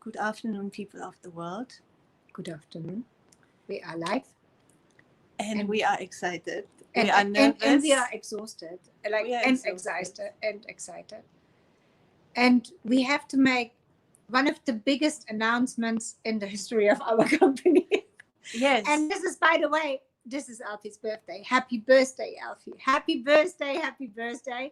Good afternoon, people of the world. Good afternoon. We are live. And we are excited. And, we are nervous. And we are exhausted. Excited. And we have to make one of the biggest announcements in the history of our company. Yes. And this is, by the way, this is Alfie's birthday. Happy birthday, Alfie. Happy birthday.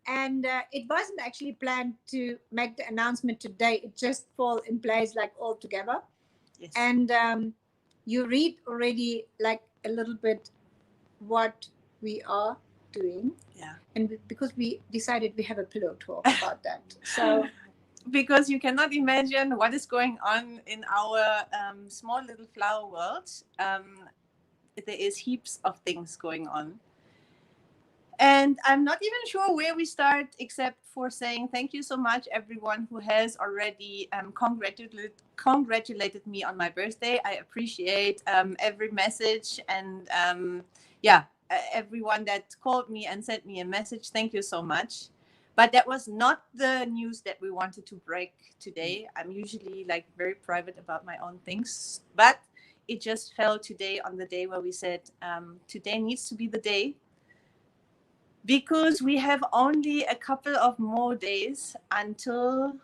And it wasn't actually planned to make the announcement today. It just fall in place like all together. Yes. And you read already like a little bit what we are doing. Yeah. And because we decided we have a pillow talk about that. So because you cannot imagine what is going on in our small little flower world. There is heaps of things going on. And I'm not even sure where we start, except for saying thank you so much, everyone who has already congratulated me on my birthday. I appreciate every message and everyone that called me and sent me a message. Thank you so much. But that was not the news that we wanted to break today. I'm usually like very private about my own things, but it just fell today on the day where we said today needs to be the day. Because we have only a couple of more days until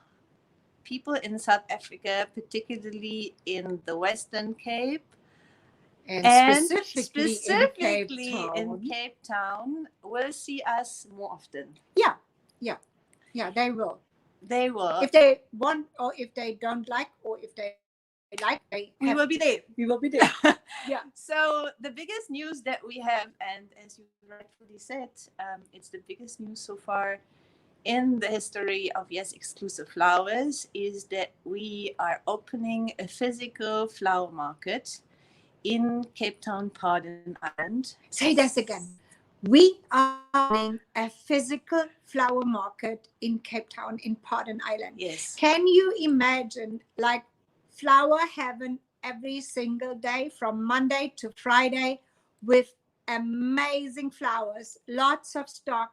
people in South Africa, particularly in the Western Cape, and specifically in Cape Town, will see us more often. Yeah, they will. They will. If they want or if they don't like or if they like, we will be there. We will be there. Yeah. So the biggest news that we have, and as you rightfully said, it's the biggest news so far in the history of Yes Exclusive Flowers, is that we are opening a physical flower market in Cape Town, Pardon Island. Say this again. We are opening a physical flower market in Cape Town, in Pardon Island. Yes. Can you imagine like flower heaven every single day from Monday to Friday with amazing flowers, lots of stock.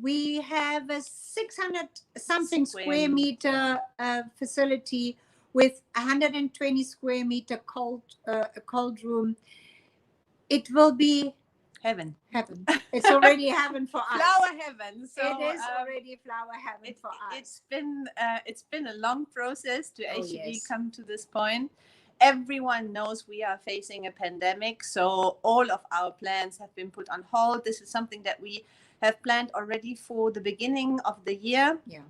We have a 600 something square meter facility with 120 square meter a cold room. It will be heaven. It's already heaven for us. Flower heaven. So it is already flower heaven for us. It's been a long process to actually come to this point. Everyone knows we are facing a pandemic, so all of our plans have been put on hold. This is something that we have planned already for the beginning of the year. Yeah.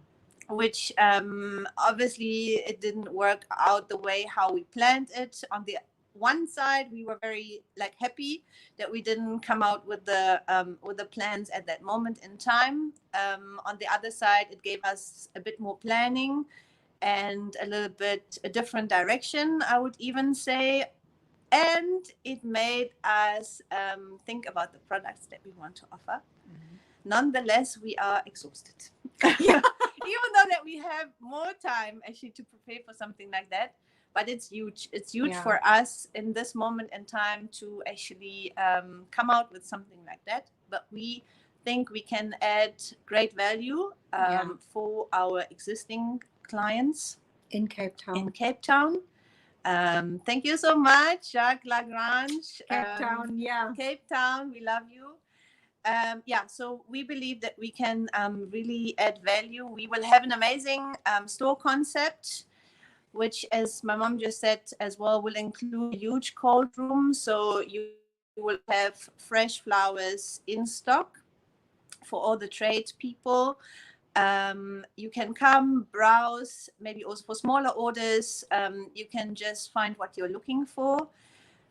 Which obviously it didn't work out the way how we planned it. On the one side, we were very happy that we didn't come out with the plans at that moment in time. On the other side, it gave us a bit more planning and a little bit a different direction, I would even say. And it made us think about the products that we want to offer. Mm-hmm. Nonetheless, we are exhausted. Even though that we have more time actually to prepare for something like that. But it's huge. It's huge for us in this moment in time to actually come out with something like that. But we think we can add great value for our existing clients in Cape Town. Thank you so much, Jacques Lagrange. Cape Town, we love you. So we believe that we can really add value. We will have an amazing store concept, which, as my mom just said as well, will include a huge cold room. So you will have fresh flowers in stock for all the trade people. You can come, browse, maybe also for smaller orders. You can just find what you're looking for.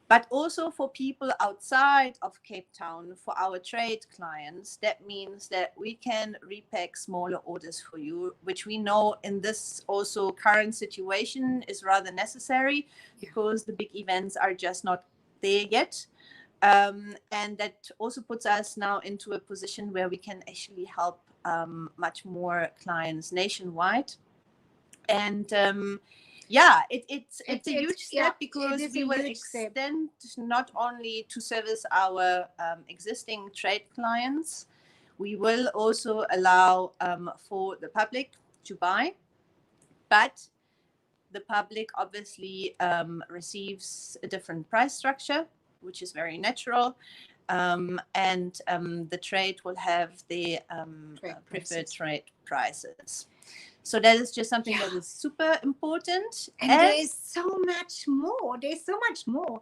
But also for people outside of Cape Town, for our trade clients, that means that we can repack smaller orders for you, which we know in this also current situation is rather necessary because the big events are just not there yet. And that also puts us now into a position where we can actually help much more clients nationwide. And it's a huge step because we will extend not only to service our existing trade clients, we will also allow for the public to buy, but the public obviously receives a different price structure, which is very natural. And the trade will have the preferred trade prices. So that is just something that is super important. And there's so much more. There's so much more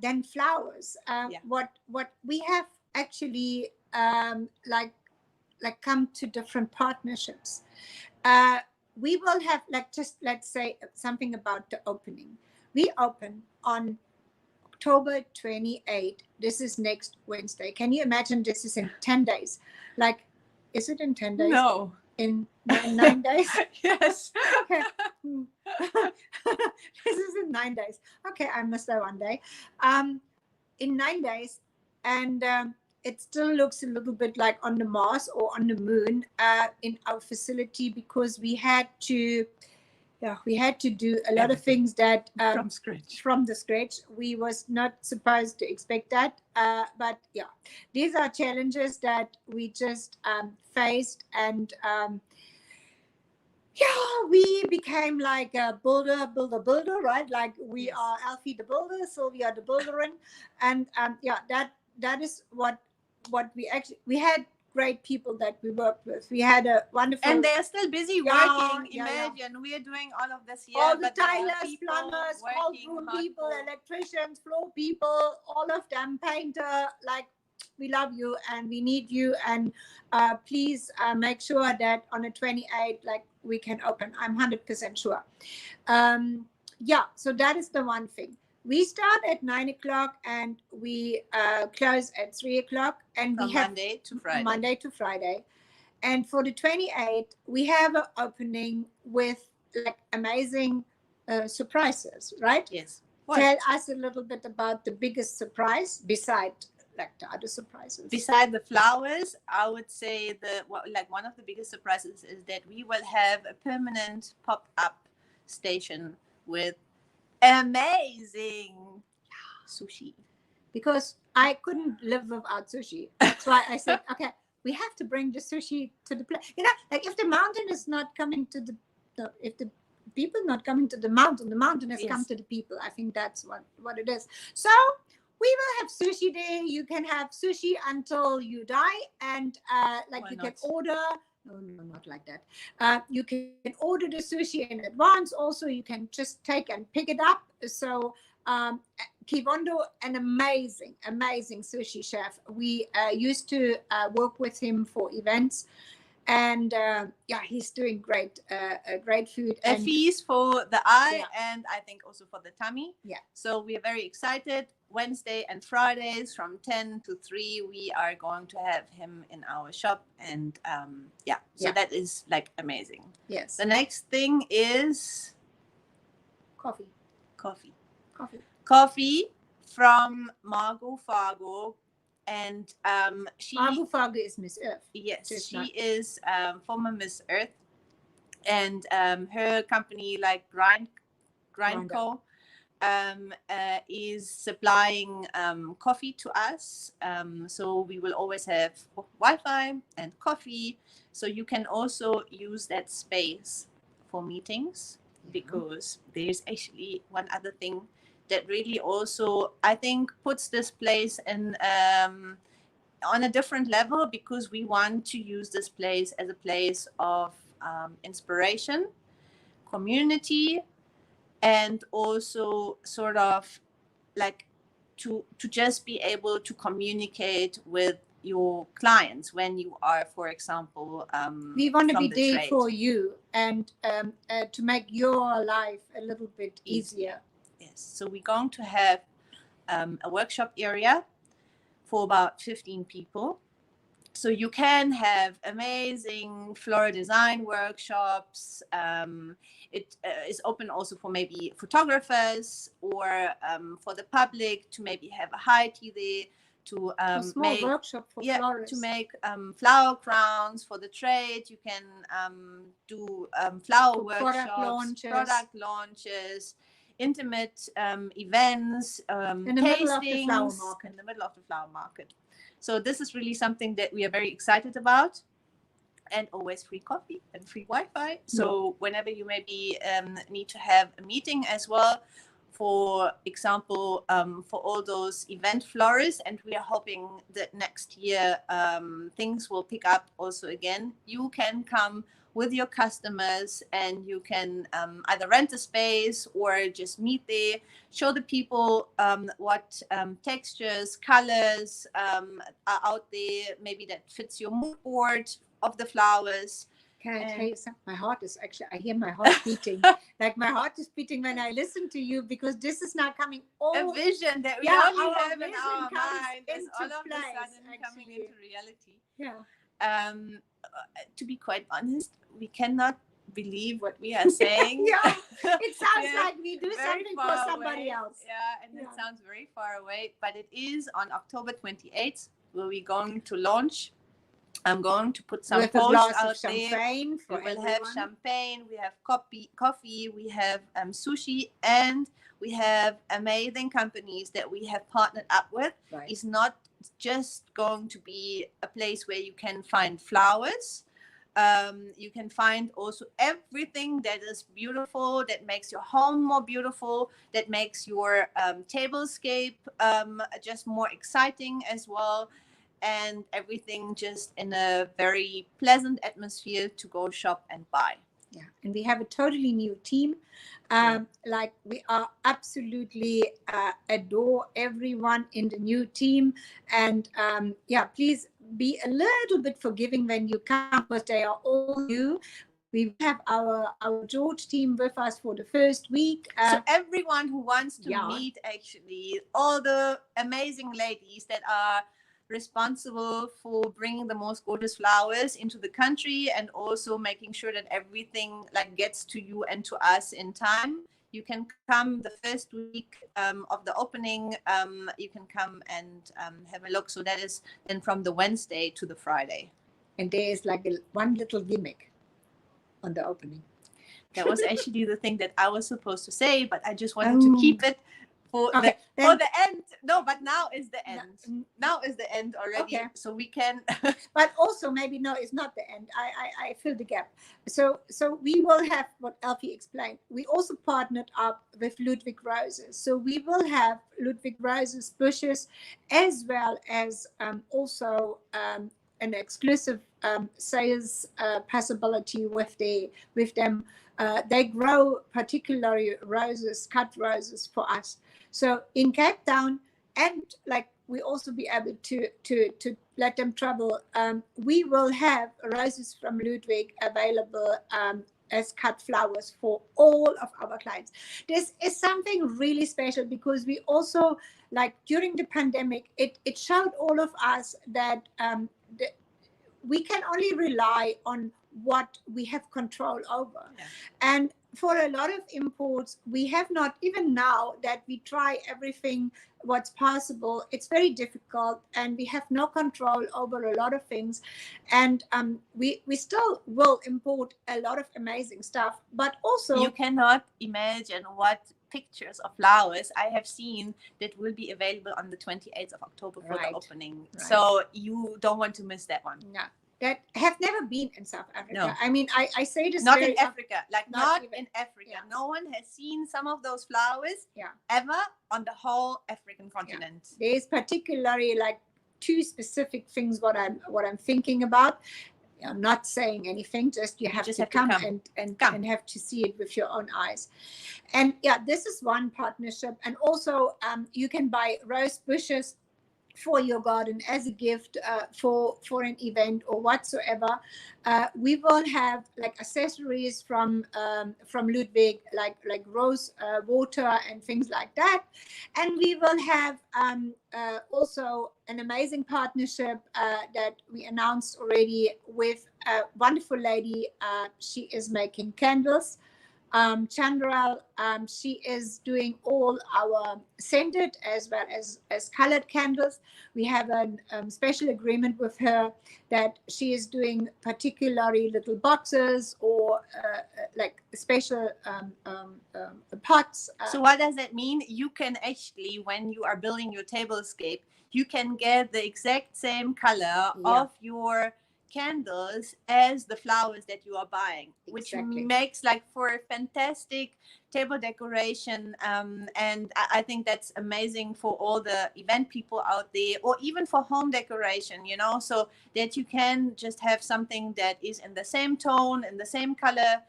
than flowers. What we have actually like come to different partnerships. We will have let's say something about the opening. We open on October 28th. This is next Wednesday. Can you imagine? This is in 10 days. Like, is it in 10 days? No. In 9 days? Yes. Okay. This is in 9 days. Okay, I missed that one day. In 9 days, and it still looks a little bit like on the Mars or on the moon in our facility, because we had to do a lot of things that from the scratch. We was not supposed to expect that, but yeah, these are challenges that we just faced, and we became like a builder, right? Like we are Alfie the builder, Sylvia the builderin, and that is what we had. Great people that we worked with. We had a wonderful, and they are still busy working. Imagine we are doing all of this here. All the tilers, plumbers, cold room people, electricians, floor people, all of them, painter. Like, we love you and we need you, and please make sure that on the 28th, like, we can open. I'm 100% sure. So that is the one thing. We start at 9 o'clock and we close at 3 o'clock, and we have Monday to Friday. And for the 28th, we have an opening with like amazing surprises, right? Yes. Tell us a little bit about the biggest surprise beside like the other surprises. Beside the flowers, I would say one of the biggest surprises is that we will have a permanent pop-up station with amazing sushi, because I couldn't live without sushi. That's why I said, okay, we have to bring the sushi to the place. You know, like if the mountain is not coming to if the people not coming to the mountain has come to the people. I think that's what it is. So we will have sushi there. You can have sushi until you die, and can order. No, not like that. You can order the sushi in advance. Also, you can just take and pick it up. So, Kivondo, an amazing sushi chef. We used to work with him for events, and he's doing great food. A feast for the eye, and I think also for the tummy. Yeah. So we are very excited. Wednesday and Fridays from 10 to 3, we are going to have him in our shop, and that is like amazing. Yes. The next thing is coffee from Margot Fargo, and Margot Fargo is Miss Earth. Yes, she is former Miss Earth, and her company, like Grindco, is supplying coffee to us. So we will always have Wi-Fi and coffee. So you can also use that space for meetings, because there's actually one other thing that really also, I think, puts this place in on a different level, because we want to use this place as a place of inspiration, community, and also sort of like to just be able to communicate with your clients when you are, for example, we want to be there for you, and to make your life a little bit easier. Yes, so we're going to have a workshop area for about 15 people. So you can have amazing floral design workshops. It is open also for maybe photographers, or for the public to maybe have a high tea there, to a small workshop for florists. To make flower crowns for the trade. You can do flower workshops, product launches, intimate events, in the middle of the flower market. So this is really something that we are very excited about. and always free coffee and free Wi-Fi. So whenever you maybe need to have a meeting as well, for example, for all those event florists, and we are hoping that next year things will pick up also again. You can come with your customers and you can either rent a space or just meet there, show the people what textures, colors are out there, maybe that fits your mood board of the flowers. Can I tell you something? My heart is actually, I hear my heart beating. Like my heart is beating when I listen to you, because this is now coming all. A vision that we only have in our mind is all of a sudden coming into reality. Yeah. To be quite honest, we cannot believe what we are saying. Yeah, it sounds like we do something for somebody else. Yeah, and it sounds very far away, but it is on October 28th where we're going to launch. I'm going to put some posts out there. We will have champagne, we have coffee, we have sushi, and we have amazing companies that we have partnered up with. Right. It's not just going to be a place where you can find flowers. You can find also everything that is beautiful, that makes your home more beautiful, that makes your tablescape just more exciting as well. And everything just in a very pleasant atmosphere to go shop and buy. Yeah, and we have a totally new team. Like we are absolutely adore everyone in the new team. And please be a little bit forgiving when you come, because they are all new. We have our George team with us for the first week. So everyone who wants to meet actually all the amazing ladies that are responsible for bringing the most gorgeous flowers into the country, and also making sure that everything like gets to you and to us in time. You can come the first week of the opening. You can come and have a look. So that is then from the Wednesday to the Friday. And there is like one little gimmick on the opening. That was actually the thing that I was supposed to say, but I just wanted to keep it for the end. No, but now is the end. Now is the end already. Okay. So we can. But also maybe no, it's not the end. I fill the gap. So we will have what Elfie explained. We also partnered up with Ludwig Roses. So we will have Ludwig Roses bushes, as well as also an exclusive sales possibility with them. They grow particularly roses, cut roses for us. So in Cape Town, and like we also be able to let them travel, we will have roses from Ludwig available as cut flowers for all of our clients. This is something really special, because we also, like during the pandemic, it showed all of us that we can only rely on what we have control over. Yeah. And for a lot of imports, we have not, even now that we try everything what's possible, it's very difficult, and we have no control over a lot of things. And we still will import a lot of amazing stuff, but also you cannot imagine what pictures of flowers I have seen that will be available on the 28th of October for the opening. Right. So you don't want to miss that one. Yeah. That have never been in South Africa. No. I mean, I say this not in Africa, like not in Africa. Yeah. No one has seen some of those flowers ever on the whole African continent. Yeah. There's particularly like two specific things what I'm thinking about. I'm not saying anything, just you have to come and have to see it with your own eyes. And this is one partnership. And also you can buy rose bushes for your garden as a gift for an event or whatsoever. We will have like accessories from Ludwig, like rose water and things like that. And we will have also an amazing partnership that we announced already with a wonderful lady. She is making candles. Chandral, she is doing all our scented as well as colored candles. We have a special agreement with her that she is doing particularly little boxes or like special pots. So what does that mean? You can actually, when you are building your tablescape, you can get the exact same color of your candles as the flowers that you are buying, which makes like for a fantastic table decoration. And I think that's amazing for all the event people out there, or even for home decoration, you know, so that you can just have something that is in the same tone, in the same color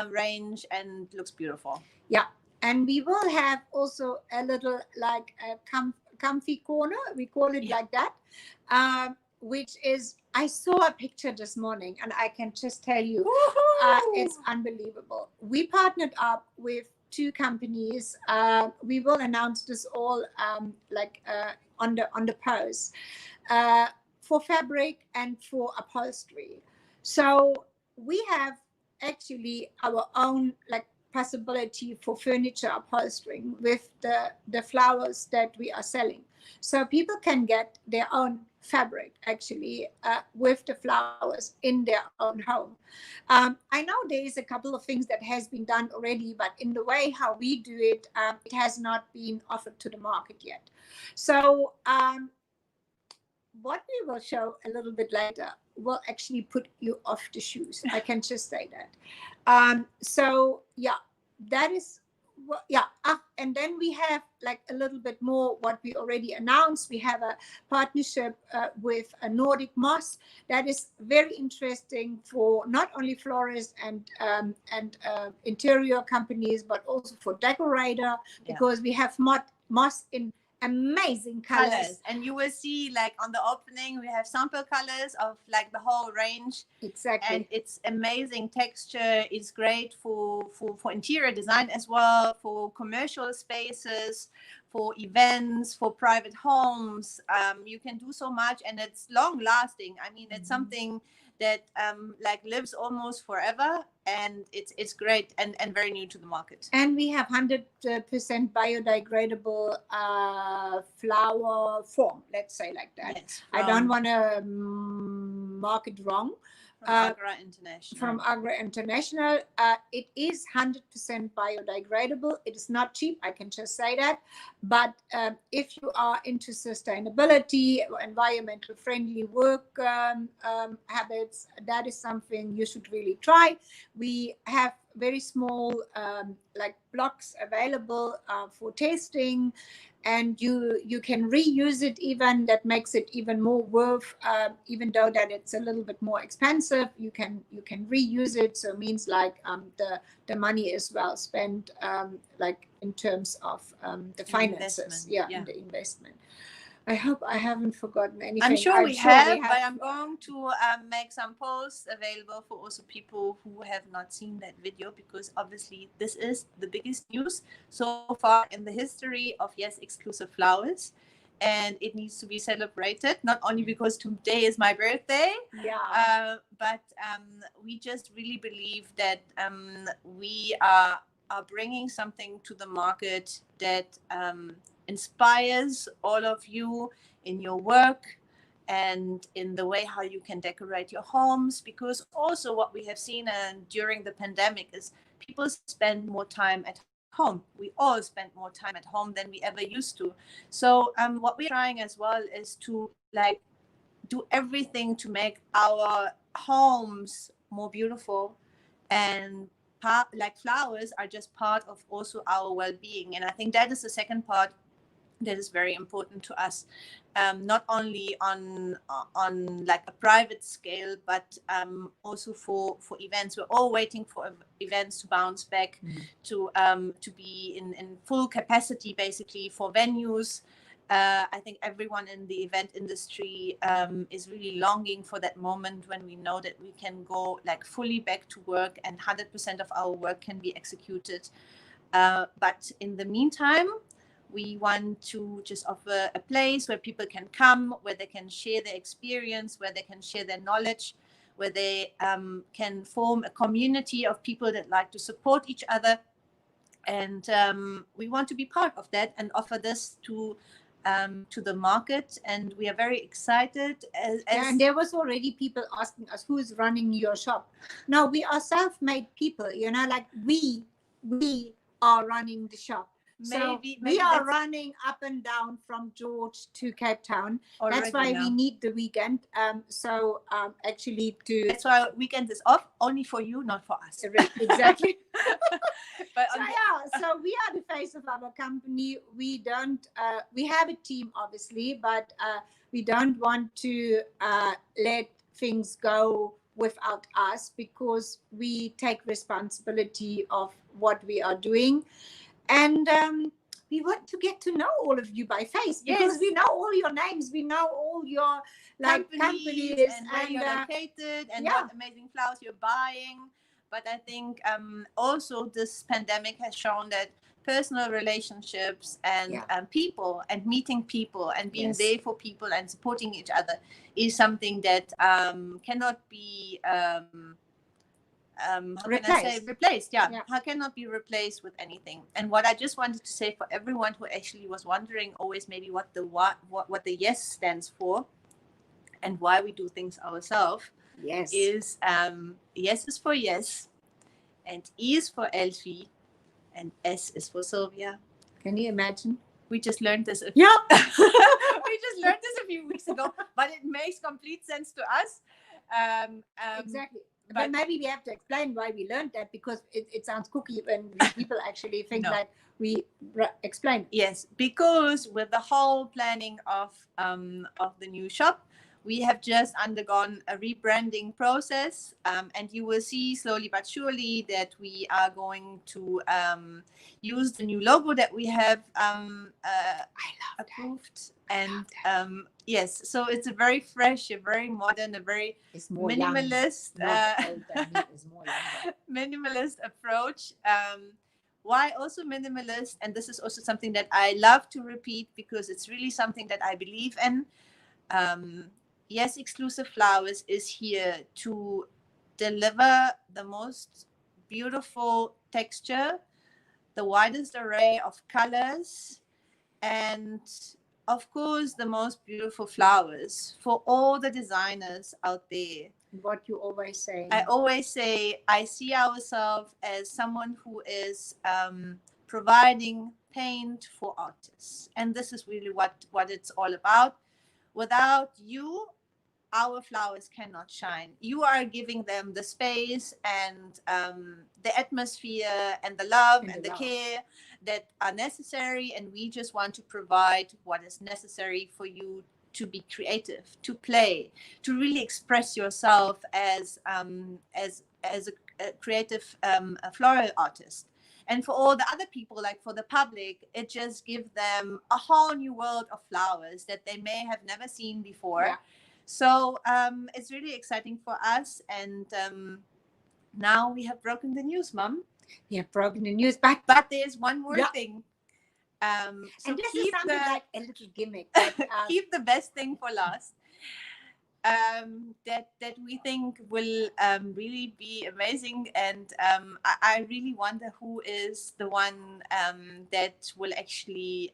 range, and looks beautiful. Yeah. And we will have also a little like a comfy corner, we call it like that, which is, I saw a picture this morning and I can just tell you, it's unbelievable. We partnered up with 2 companies. We will announce this all on the post, for fabric and for upholstery. So we have actually our own like possibility for furniture upholstering with the flowers that we are selling. So people can get their own fabric actually with the flowers in their own home. I know there is a couple of things that has been done already, but in the way how we do it, it has not been offered to the market yet. So what we will show a little bit later will actually put you off the shoes. I can just say that. So yeah, that is what, yeah. And then we have like a little bit more what we already announced. We have a partnership with a Nordic Moss that is very interesting for not only florists and interior companies, but also for decorator, because we have moss in amazing colors. And you will see like on the opening we have sample colors of like the whole range. Exactly. And it's amazing texture. It's great for interior design as well, for commercial spaces, for events, for private homes. You can do so much, and it's long lasting. I mean, it's something that like lives almost forever, and it's great and very new to the market. And we have 100% biodegradable flower form, let's say like that. Yes, I don't want to mark it wrong. From Agra International. From Agra International. It is 100% biodegradable. It is not cheap, I can just say that. But if you are into sustainability or environmental friendly work habits, that is something you should really try. We have very small like blocks available for testing, and you can reuse it even. That makes it even more worth, even though that it's a little bit more expensive. You can reuse it, so it means like the money is well spent, like in terms of the finances, in the investment. I hope I haven't forgotten anything. I'm sure we have, but I'm going to make some posts available for also people who have not seen that video, because obviously this is the biggest news so far in the history of Yes Exclusive Flowers. And it needs to be celebrated, not only because today is my birthday, but we just really believe that we are bringing something to the market that inspires all of you in your work and in the way how you can decorate your homes. Because also what we have seen during the pandemic is people spend more time at home. We all spend more time at home than we ever used to. So what we're trying as well is to like do everything to make our homes more beautiful, and like flowers are just part of also our well-being. And I think that is the second part that is very important to us, not only on like a private scale, but also for events. We're all waiting for events to bounce back, to be in full capacity, basically, for venues. I think everyone in the event industry is really longing for that moment when we know that we can go like fully back to work and 100% of our work can be executed. But in the meantime, we want to just offer a place where people can come, where they can share their experience, where they can share their knowledge, where they can form a community of people that like to support each other. And we want to be part of that and offer this to the market. And we are very excited. And there was already people asking us, who is running your shop? No, we are self-made people, you know, like we are running the shop. Maybe we are running up and down from George to Cape Town. That's why we need the weekend. Actually, that's why weekend is off only for you, not for us. Exactly. But so we are the face of our company. We don't. We have a team, obviously, but we don't want to let things go without us, because we take responsibility of what we are doing. And we want to get to know all of you by face, because we know all your names, we know all your companies and where you're located and what amazing flowers you're buying. But I think also this pandemic has shown that personal relationships and people and meeting people and being there for people and supporting each other is something that cannot be replaced. How cannot be replaced with anything. And what I just wanted to say for everyone who actually was wondering always maybe what the yes stands for and why we do things ourselves, is yes is for yes, and E is for Elfie, and S is for Sylvia. Can you imagine? We just learned this. We just learned this a few weeks ago, but it makes complete sense to us. Exactly. But maybe we have to explain why we learned that, because it sounds kooky when people actually think that we explain. Yes, because with the whole planning of the new shop, we have just undergone a rebranding process, and you will see slowly but surely that we are going to use the new logo that we have approved. And yes, so it's a very fresh, a very modern, a very minimalist, minimalist approach. Why also minimalist? And this is also something that I love to repeat, because it's really something that I believe in. Yes, Exclusive Flowers is here to deliver the most beautiful texture, the widest array of colors, and of course the most beautiful flowers for all the designers out there. What you always say. I always say I see ourselves as someone who is providing paint for artists, and this is really what it's all about. Without you, our flowers cannot shine. You are giving them the space and the atmosphere and the love and the care that are necessary, and we just want to provide what is necessary for you to be creative, to play, to really express yourself as a creative a floral artist. And for all the other people, like for the public, it just gives them a whole new world of flowers that they may have never seen before. So it's really exciting for us. And now we have broken the news, Mom. We have broken the news, but there's one more thing. So and this is something like a little gimmick. Keep the best thing for last. That we think will really be amazing, and I really wonder who is the one that will actually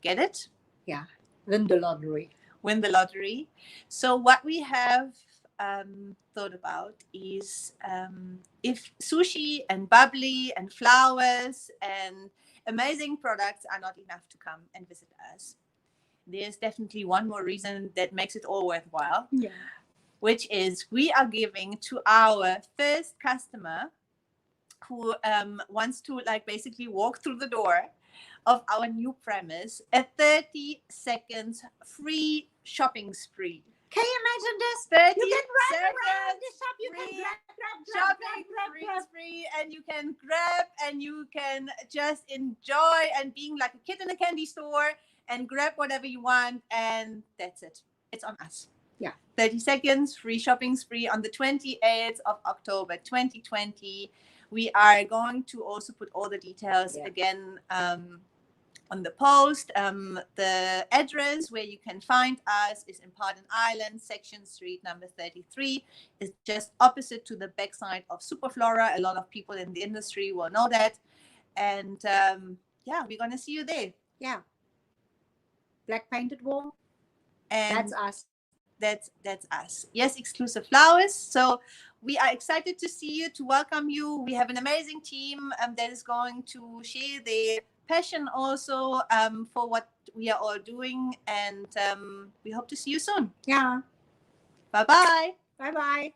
get it. Yeah, win the lottery. So what we have thought about is if sushi and bubbly and flowers and amazing products are not enough to come and visit us, there's definitely one more reason that makes it all worthwhile, which is we are giving to our first customer who wants to basically walk through the door of our new premise a 30 seconds free shopping spree. Can you imagine this? 30 you can run seconds around the shop, you can grab, free, and you can grab and you can just enjoy and being like a kid in a candy store and grab whatever you want, and that's it. It's on us. 30 seconds free shopping spree on the 28th of October 2020. We are going to also put all the details again on the post. The address where you can find us is in Pardon Island, Section Street number 33. It's just opposite to the backside of Superflora. A lot of people in the industry will know that. And we're going to see you there. Yeah. Black painted wall. And that's us. That's us. Yes, Exclusive Flowers. So we are excited to see you, to welcome you. We have an amazing team that is going to share their passion also for what we are all doing. And we hope to see you soon. Yeah. Bye-bye. Bye-bye.